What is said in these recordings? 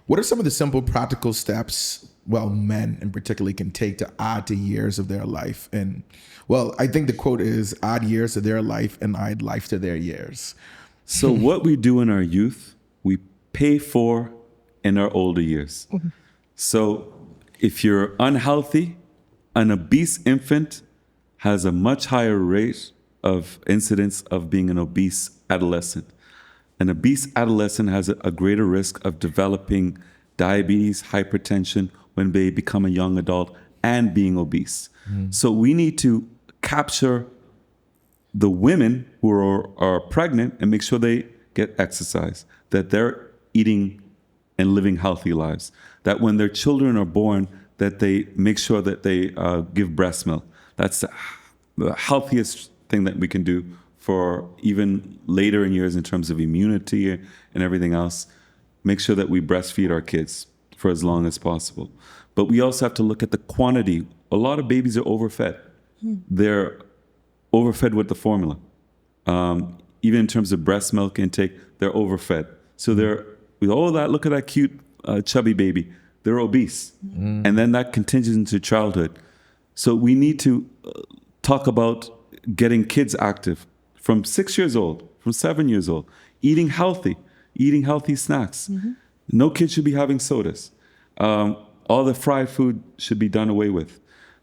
What are some of the simple practical steps, well, men in particular can take to add to years of their life? And well, I think the quote is add years to their life and add life to their years. So what we do in our youth, we pay for in our older years. So if you're unhealthy, an obese infant has a much higher rate of incidence of being an obese adolescent. An obese adolescent has a greater risk of developing diabetes, hypertension when they become a young adult and being obese. So we need to capture the women who are pregnant and make sure they get exercise, that they're eating and living healthy lives, that when their children are born, that they make sure that they give breast milk. That's the healthiest thing that we can do for even later in years in terms of immunity and everything else. Make sure that we breastfeed our kids for as long as possible. But we also have to look at the quantity. A lot of babies are overfed. They're overfed with the formula. Even in terms of breast milk intake, they're overfed. So look at that cute chubby baby. They're obese. And then that continues into childhood. So we need to talk about getting kids active from 6 years old, from 7 years old, eating healthy snacks. No kid should be having sodas. All the fried food should be done away with.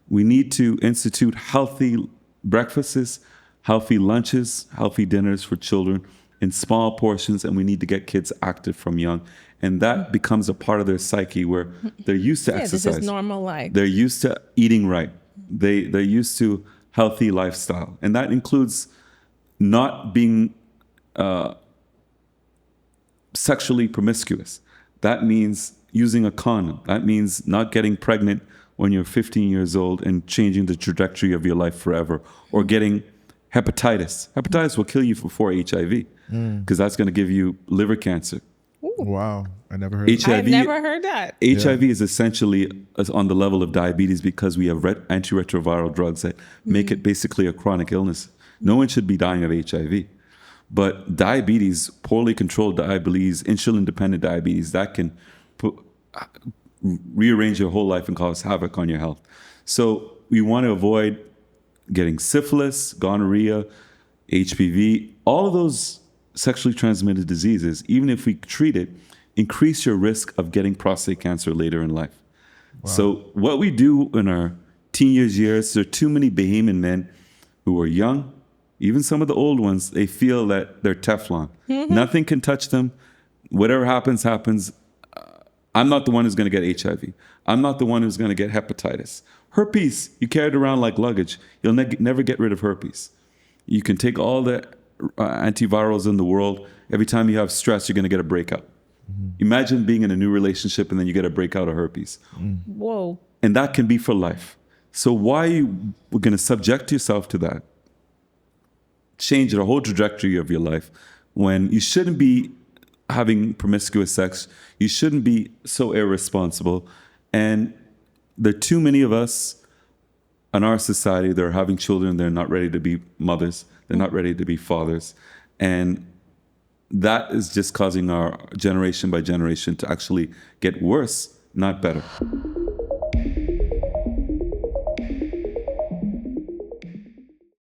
We need to institute healthy breakfasts, healthy lunches, healthy dinners for children in small portions, and we need to get kids active from young. And that becomes a part of their psyche where they're used to exercise. This is normal life. They're used to eating right. They're used to healthy lifestyle. And that includes not being sexually promiscuous. That means using a condom. That means not getting pregnant when you're 15 years old and changing the trajectory of your life forever, or getting hepatitis. Hepatitis will kill you before HIV because that's going to give you liver cancer. Wow. I never heard HIV, I've never heard that. HIV is essentially on the level of diabetes because we have antiretroviral drugs that make it basically a chronic illness. No one should be dying of HIV. But diabetes, poorly controlled diabetes, insulin-dependent diabetes, that can rearrange your whole life and cause havoc on your health. So we want to avoid getting syphilis, gonorrhea, HPV, all of those sexually transmitted diseases. Even if we treat it, increase your risk of getting prostate cancer later in life. Wow. So what we do in our teenage years, there are too many Bahamian men who are young, even some of the old ones, they feel that they're Teflon. Nothing can touch them. Whatever happens, happens. I'm not the one who's going to get HIV. I'm not the one who's going to get hepatitis. Herpes, you carry it around like luggage. You'll never get rid of herpes. You can take all the antivirals in the world. Every time you have stress, you're going to get a breakout. Imagine being in a new relationship and then you get a breakout of herpes. Whoa. And that can be for life. So why are you going to subject yourself to that? Change the whole trajectory of your life when you shouldn't be having promiscuous sex. You shouldn't be so irresponsible. And there are too many of us in our society that are having children. They're not ready to be mothers. They're not ready to be fathers. And that is just causing our generation by generation to actually get worse, not better.